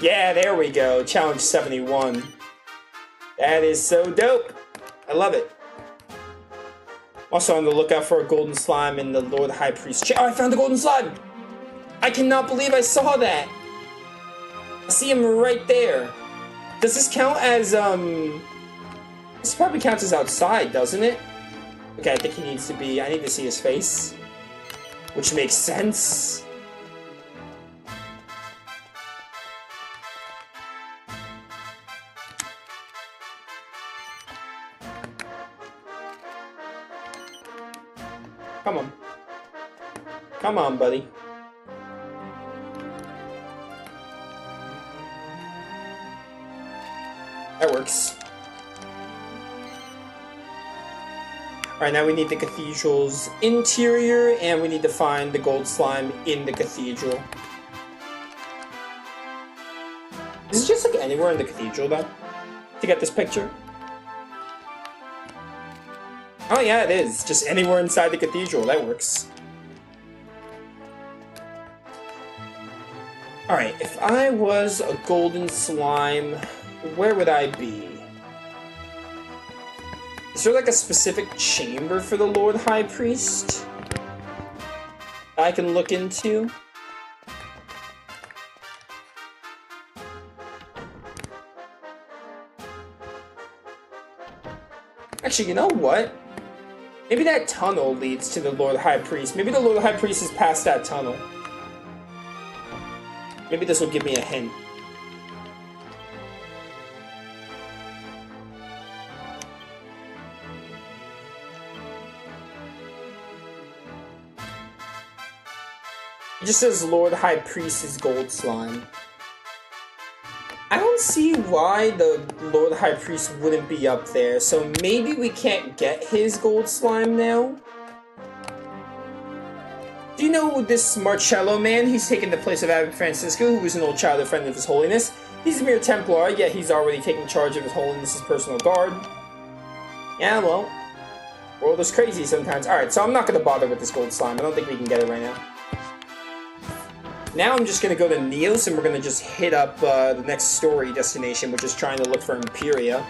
Yeah, there we go. Challenge 71. That is so dope. I love it. Also on the lookout for a golden slime in the Lord High Priest chair. Oh, I found the golden slime! I cannot believe I saw that! I see him right there. Does this count as, This probably counts as outside, doesn't it? Okay, I think he needs to be... I need to see his face. Which makes sense. Come on. Come on, buddy. That works. Alright, now we need the cathedral's interior, and we need to find the gold slime in the cathedral. Is it just like anywhere in the cathedral, though? To get this picture? Oh yeah, it is. Just anywhere inside the cathedral. That works. Alright, if I was a golden slime, where would I be? Is there like a specific chamber for the Lord High Priest I can look into? Actually, you know what? Maybe that tunnel leads to the Lord High Priest. Maybe the Lord High Priest is past that tunnel. Maybe this will give me a hint. It just says Lord High Priest's gold slime. I don't see why the Lord High Priest wouldn't be up there, so maybe we can't get his gold slime now? Do you know this Marcello man? He's taken the place of Abbot Francisco, who was an old childhood friend of His Holiness. He's a mere Templar, yet he's already taken charge of His Holiness's personal guard. Yeah, well, world is crazy sometimes. Alright, so I'm not going to bother with this gold slime. I don't think we can get it right now. Now I'm just going to go to Neos, and we're going to just hit up the next story destination, which is trying to look for Imperia.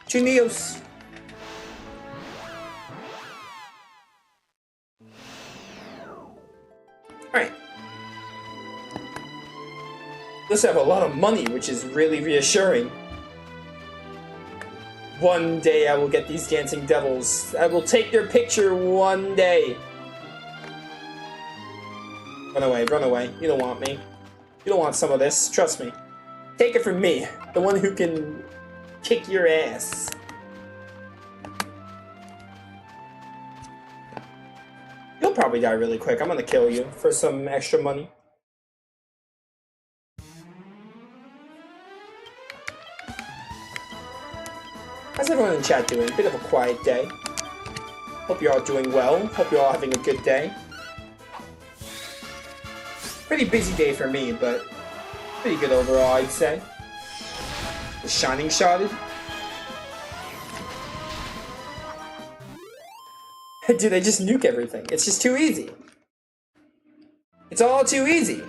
To Neos! Alright. Let's have a lot of money, which is really reassuring. One day I will get these dancing devils. I will take their picture one day. Run away, run away. You don't want me. You don't want some of this. Trust me. Take it from me. The one who can kick your ass. You'll probably die really quick. I'm gonna kill you for some extra money. How's everyone in chat doing? Bit of a quiet day. Hope you're all doing well. Hope you're all having a good day. Pretty busy day for me, but pretty good overall, I'd say. The Shining Shotted. Dude, they just nuke everything. It's just too easy. It's all too easy.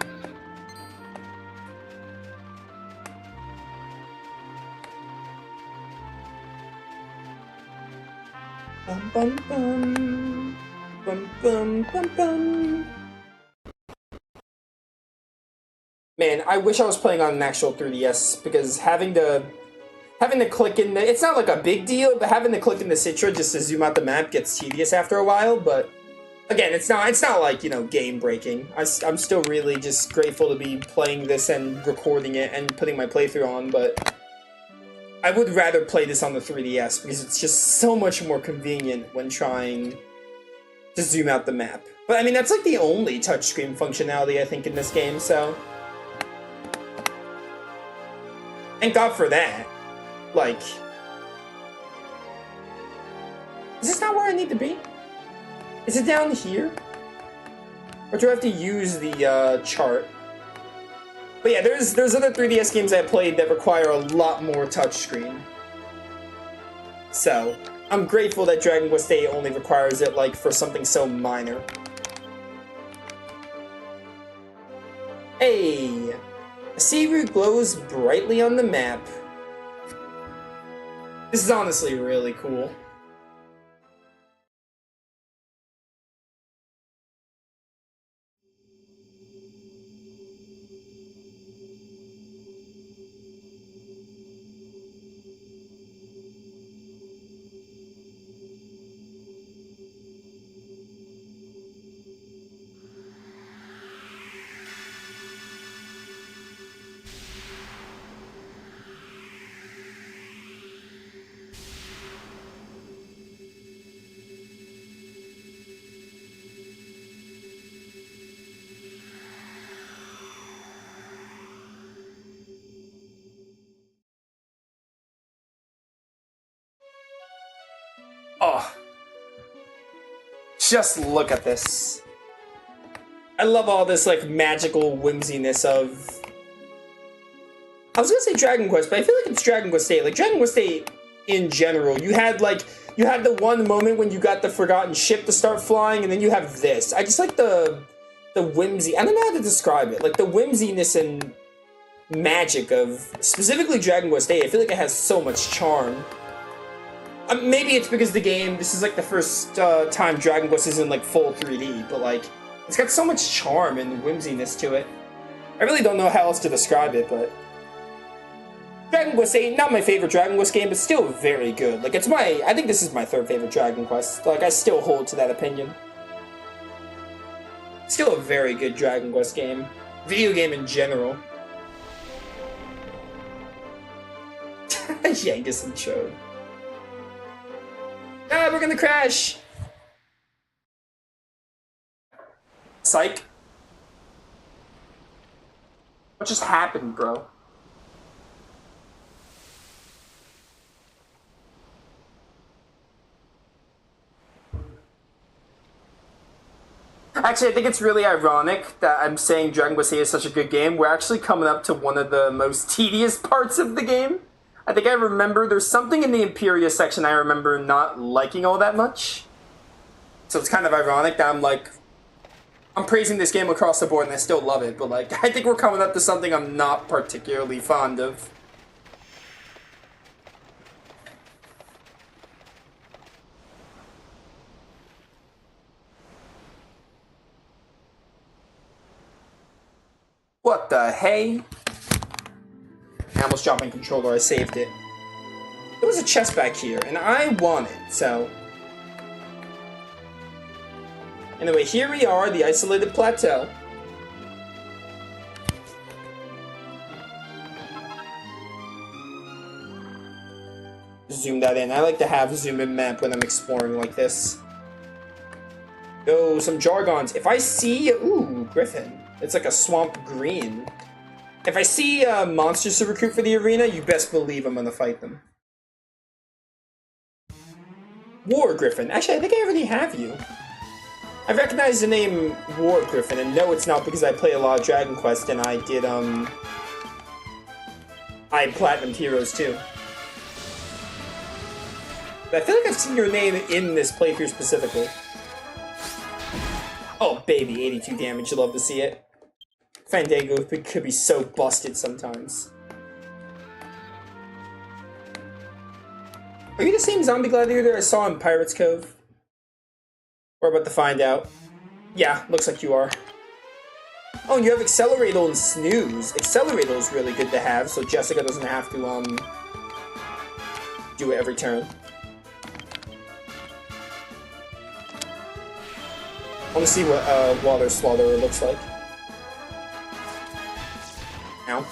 Bum bum bum. Bum bum bum bum. Man, I wish I was playing on an actual 3DS, because having to click in the... It's not like a big deal, but having to click in the Citra just to zoom out the map gets tedious after a while, but... Again, it's not like, you know, game-breaking. I'm still really just grateful to be playing this and recording it and putting my playthrough on, but... I would rather play this on the 3DS, because it's just so much more convenient when trying to zoom out the map. But, I mean, that's like the only touchscreen functionality, I think, in this game, so... Thank God for that. Like... Is this not where I need to be? Is it down here? Or do I have to use the, chart? But yeah, there's other 3DS games I played that require a lot more touchscreen. So, I'm grateful that Dragon Quest VIII only requires it, like, for something so minor. Hey! A sea root glows brightly on the map. This is honestly really cool. Oh. Just look at this. I love all this, like, magical whimsiness of... I was gonna say Dragon Quest, but I feel like it's Dragon Quest VIII. Like, Dragon Quest VIII, in general, you had the one moment when you got the forgotten ship to start flying, and then you have this. I just like the whimsy. I don't know how to describe it. Like, the whimsiness and magic of, specifically Dragon Quest VIII. I feel like it has so much charm. Maybe it's because the game, this is like the first time Dragon Quest is in like full 3D, but like, it's got so much charm and whimsiness to it. I really don't know how else to describe it, but... Dragon Quest VIII, not my favorite Dragon Quest game, but still very good. Like, I think this is my third favorite Dragon Quest. Like, I still hold to that opinion. Still a very good Dragon Quest game. Video game in general. Yangus and Chode. Ah, we're gonna crash! Psych. What just happened, bro? Actually, I think it's really ironic that I'm saying Dragon Quest VIII is such a good game. We're actually coming up to one of the most tedious parts of the game. I think I remember there's something in the Imperia section I remember not liking all that much. So it's kind of ironic that I'm praising this game across the board and I still love it, but like, I think we're coming up to something I'm not particularly fond of. What the hey? I almost dropped my controller, I saved it. There was a chest back here, and I want it, so... Anyway, here we are, the isolated plateau. Zoom that in. I like to have zoom in map when I'm exploring like this. Oh, some Jargons. If I see... Ooh, Griffin. It's like a swamp green. If I see monsters to recruit for the arena, you best believe I'm gonna fight them. War Griffin. Actually, I think I already have you. I recognize the name War Griffin, and no, it's not because I play a lot of Dragon Quest, and I did, I platinumed Heroes too. But I feel like I've seen your name in this playthrough specifically. Oh, baby, 82 damage. You love to see it. Fandango could be so busted sometimes. Are you the same zombie gladiator I saw in Pirates Cove? We're about to find out. Yeah, looks like you are. Oh, and you have Accelerator and Snooze. Accelerator is really good to have, so Jessica doesn't have to, do it every turn. I want to see what, Water Slaughterer looks like. Ow.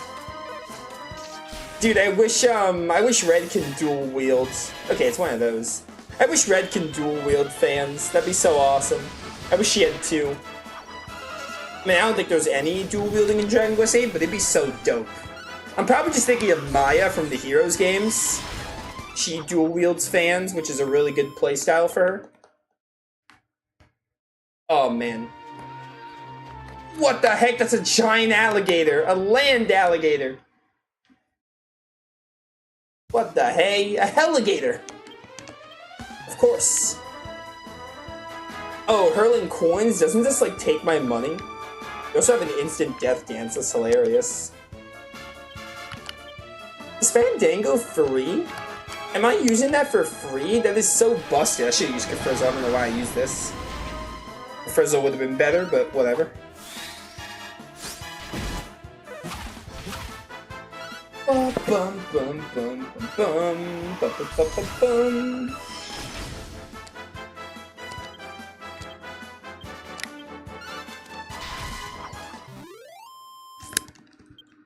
Dude, I wish Red can dual wield. Okay, it's one of those. I wish Red can dual wield fans. That'd be so awesome. I wish she had two. I mean, I don't think there's any dual wielding in Dragon Quest VIII, but it'd be so dope. I'm probably just thinking of Maya from the Heroes games. She dual wields fans, which is a really good playstyle for her. Oh, man. What the heck? That's a giant alligator. A land alligator. What the hey? A helligator. Of course. Oh, hurling coins? Doesn't this, like, take my money? You also have an instant death dance, that's hilarious. Is Fandango free? Am I using that for free? That is so busted. I should have used Frizzle. I don't know why I used this. Frizzle would have been better, but whatever. Bum bum bum bum bum bum bum bum bum.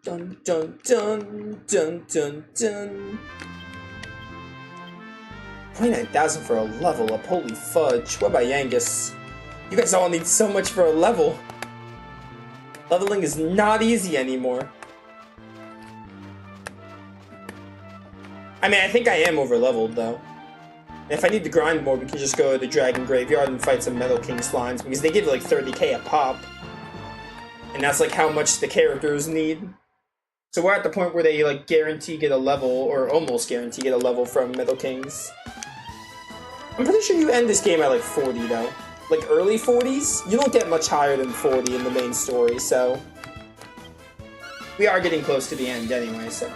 Dun dun dun dun dun dun. 29,000 for a level up, holy fudge. What about Yangus? You guys all need so much for a level. Leveling is not easy anymore. I mean, I think I am over leveled though. And if I need to grind more, we can just go to the Dragon Graveyard and fight some Metal King slimes, because they give like 30k a pop. And that's like how much the characters need. So we're at the point where they like guarantee get a level, or almost guarantee get a level from Metal Kings. I'm pretty sure you end this game at like 40 though. Like early 40s? You don't get much higher than 40 in the main story, so... We are getting close to the end anyway, so...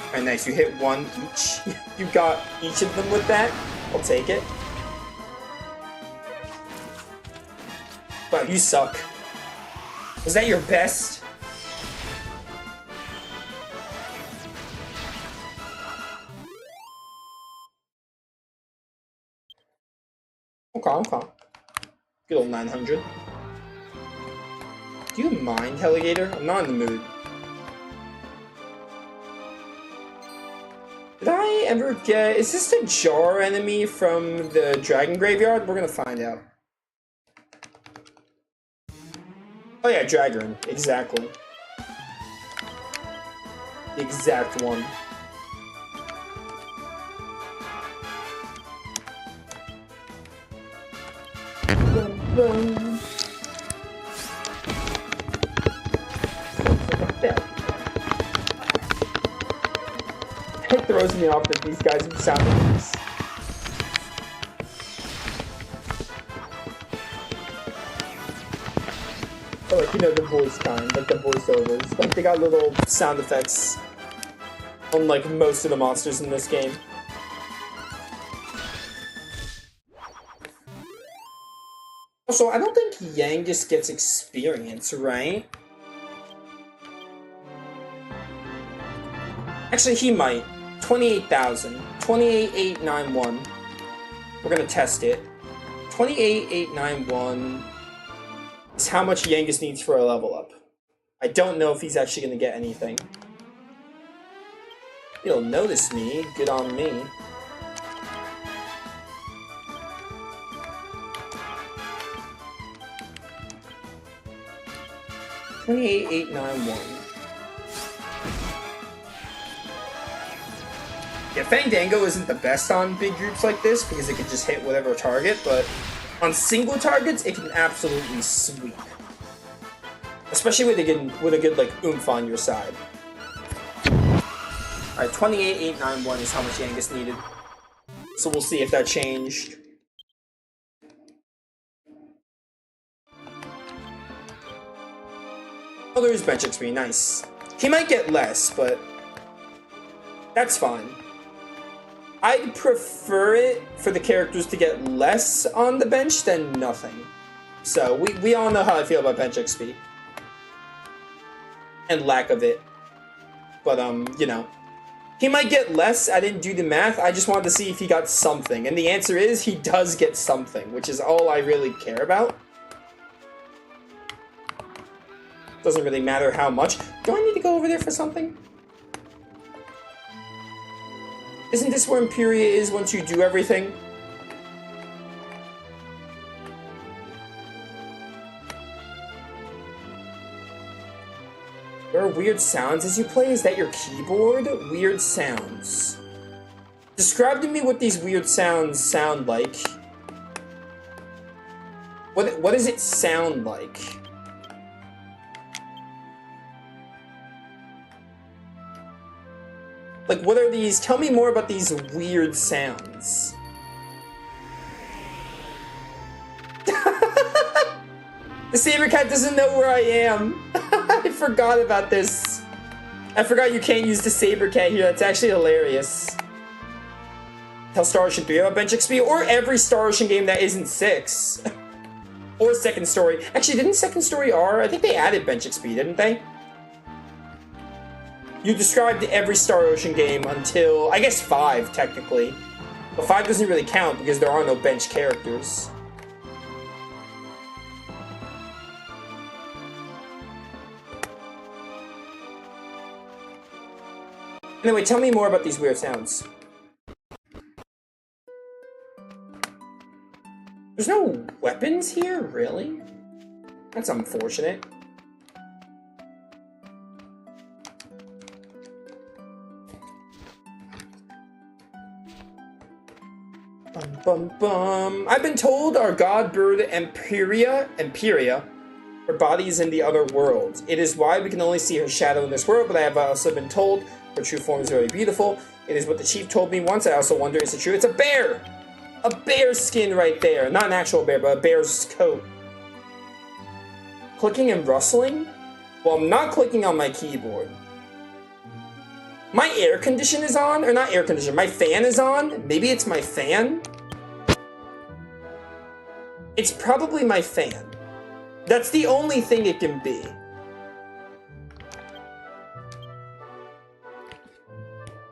Alright, nice. You hit one each. You got each of them with that. I'll take it. Wow, you suck. Was that your best? Okay. Good old 900. Do you mind, Heligator? I'm not in the mood. Did I ever get... Is this the jar enemy from the Dragon Graveyard? We're gonna find out. Oh yeah, Dragon. Exactly. The exact one. It throws me off that these guys are sound effects. Oh, like, you know, the voice kind, like the voiceovers. Like, they got little sound effects on, like, most of the monsters in this game. Also, I don't think Yangus gets experience, right? Actually, he might. 28,000. 28,891. We're gonna test it. 28,891 is how much Yangus needs for a level up. I don't know if he's actually gonna get anything. He'll notice me. Good on me. $28,891. Yeah, Fandango isn't the best on big groups like this because it can just hit whatever target, but on single targets, it can absolutely sweep. Especially with a good like oomph on your side. Alright, 28,891 is how much Yangus needed. So we'll see if that changed. Oh, there's bench XP, nice. He might get less, but that's fine. I'd prefer it for the characters to get less on the bench than nothing. So, we all know how I feel about bench XP. And lack of it. But, you know. He might get less, I didn't do the math, I just wanted to see if he got something. And the answer is, he does get something, which is all I really care about. Doesn't really matter how much. Do I need to go over there for something? Isn't this where Imperia is once you do everything? There are weird sounds as you play? Is that your keyboard? Weird sounds. Describe to me what these weird sounds sound like. What does it sound like? Like, what are these? Tell me more about these weird sounds. The saber cat doesn't know where I am. I forgot about this. I forgot you can't use the saber cat here. That's actually hilarious. Tell Star Ocean 3 about bench XP, or every Star Ocean game that isn't 6. Or Second Story. Actually, didn't Second Story R? I think they added bench XP, didn't they? You described every Star Ocean game until, I guess, 5, technically. But 5 doesn't really count because there are no bench characters. Anyway, tell me more about these weird sounds. There's no weapons here, really? That's unfortunate. Bum bum bum. I've been told our god bird Empiria, her body is in the other world. It is why we can only see her shadow in this world, but I have also been told her true form is very beautiful. It is what the chief told me once. I also wonder, is it true? It's a bear! A bear's skin right there. Not an actual bear, but a bear's coat. Clicking and rustling? Well, I'm not clicking on my keyboard. My air condition is on, or not air condition, my fan is on. Maybe it's my fan? It's probably my fan. That's the only thing it can be.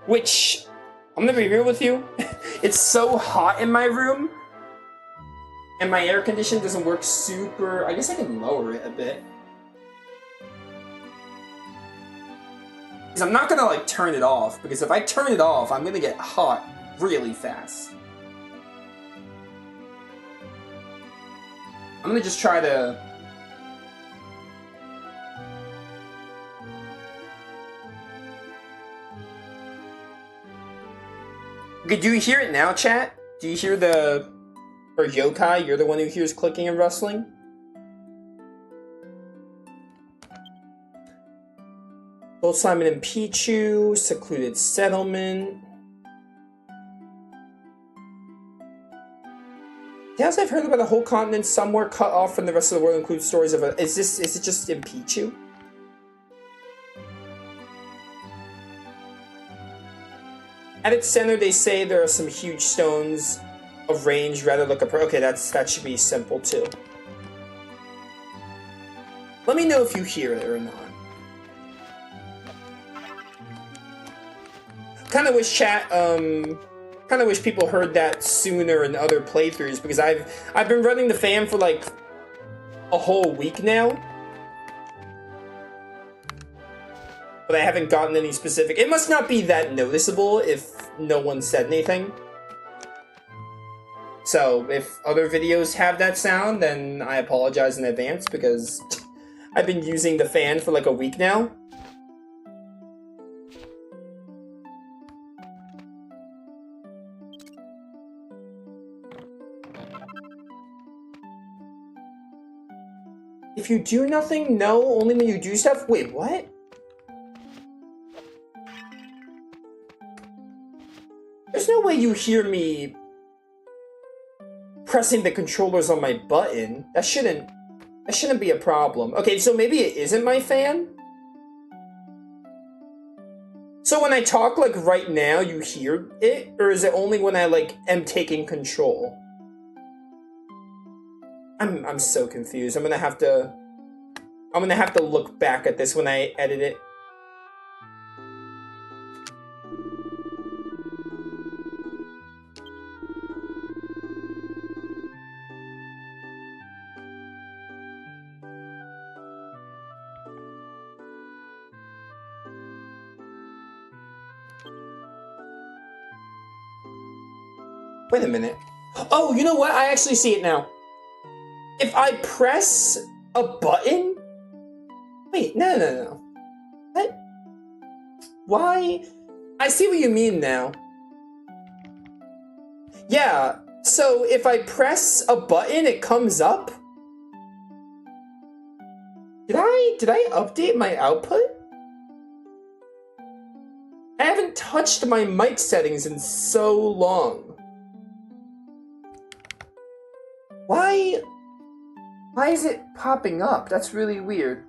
Which, I'm gonna be real with you, it's so hot in my room, and my air condition doesn't work super, I guess I can lower it a bit. Because I'm not gonna like turn it off, because if I turn it off, I'm gonna get hot really fast. I'm gonna just try to... Okay, do you hear it now, chat? Do you hear the... Or Yokai, you're the one who hears clicking and rustling? Old Simon and Pichu, Secluded Settlement. Tales I've heard about a whole continent somewhere cut off from the rest of the world include stories of a... Is it just in Pichu? At its center, they say there are some huge stones of range, rather look okay, that should be simple too. Let me know if you hear it or not. Kinda wish chat, kinda wish people heard that sooner in other playthroughs, because I've been running the fan for like a whole week now. But I haven't gotten any specific... It must not be that noticeable if no one said anything. So, if other videos have that sound, then I apologize in advance, because I've been using the fan for like a week now. If you do nothing, no, only when you do stuff? Wait, what? There's no way you hear me pressing the controllers on my button. That shouldn't be a problem. Okay, so maybe it isn't my fan? So when I talk like right now, you hear it? Or is it only when I like am taking control? I'm so confused. I'm gonna have to look back at this when I edit it. Wait a minute. Oh, you know what? I actually see it now. If I press a button... Wait, no. What? Why? I see what you mean now. Yeah, so if I press a button, it comes up? Did I update my output? I haven't touched my mic settings in so long. Why? Why is it popping up? That's really weird.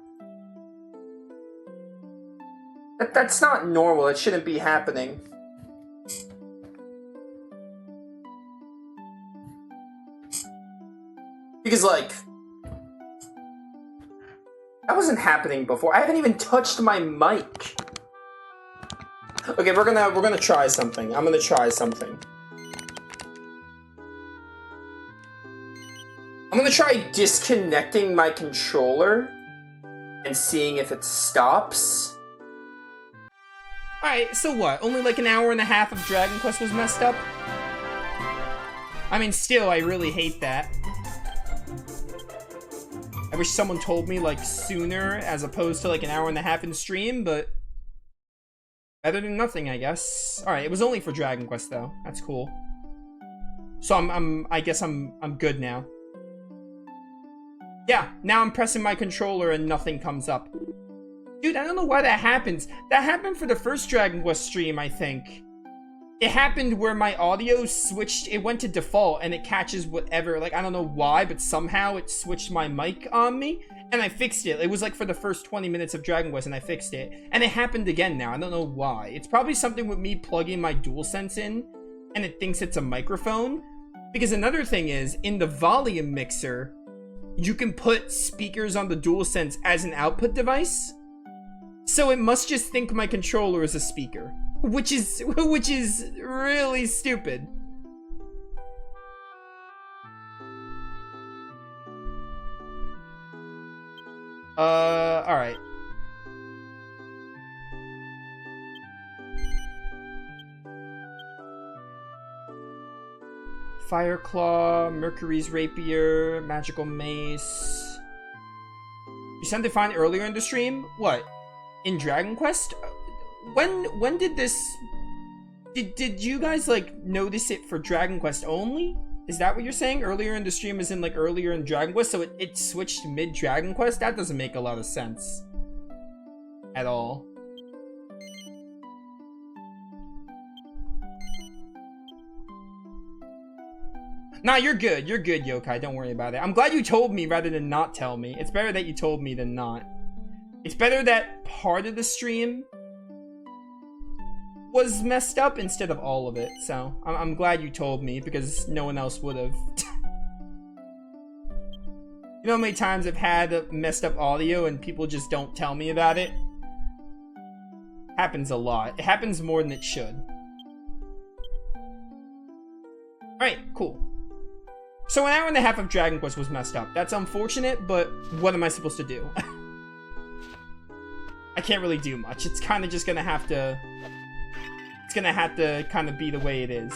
That's not normal. It shouldn't be happening. Because, like, that wasn't happening before. I haven't even touched my mic. Okay, we're gonna try something. I'm gonna try something. I'm gonna try disconnecting my controller and seeing if it stops. Alright, so what? Only like an hour and a half of Dragon Quest was messed up? I mean, still, I really hate that. I wish someone told me, like, sooner as opposed to, like, an hour and a half in stream, but better than nothing, I guess. Alright, it was only for Dragon Quest, though. That's cool. So I guess I'm good now. Yeah, now I'm pressing my controller and nothing comes up. Dude, I don't know why that happens. That happened for the first Dragon Quest stream, I think. It happened where my audio switched, it went to default and it catches whatever, like, I don't know why, but somehow it switched my mic on me and I fixed it. It was like for the first 20 minutes of Dragon Quest and I fixed it. And it happened again now, I don't know why. It's probably something with me plugging my DualSense in and it thinks it's a microphone. Because another thing is, in the volume mixer, you can put speakers on the DualSense as an output device. So it must just think my controller is a speaker. Which is really stupid. Alright. Fireclaw, Mercury's Rapier, Magical Mace. You sound defined earlier in the stream? What? In Dragon Quest? When did this... Did you guys, like, notice it for Dragon Quest only? Is that what you're saying? Earlier in the stream is in, like, earlier in Dragon Quest, so it switched mid-Dragon Quest? That doesn't make a lot of sense. At all. Nah, you're good. You're good, Yokai. Don't worry about it. I'm glad you told me rather than not tell me. It's better that you told me than not. It's better that part of the stream was messed up instead of all of it. So, I'm glad you told me because no one else would have. You know how many times I've had messed up audio and people just don't tell me about it? Happens a lot. It happens more than it should. Alright, cool. So an hour and a half of Dragon Quest was messed up. That's unfortunate, but what am I supposed to do? I can't really do much. It's kind of just gonna have to... It's gonna have to kind of be the way it is.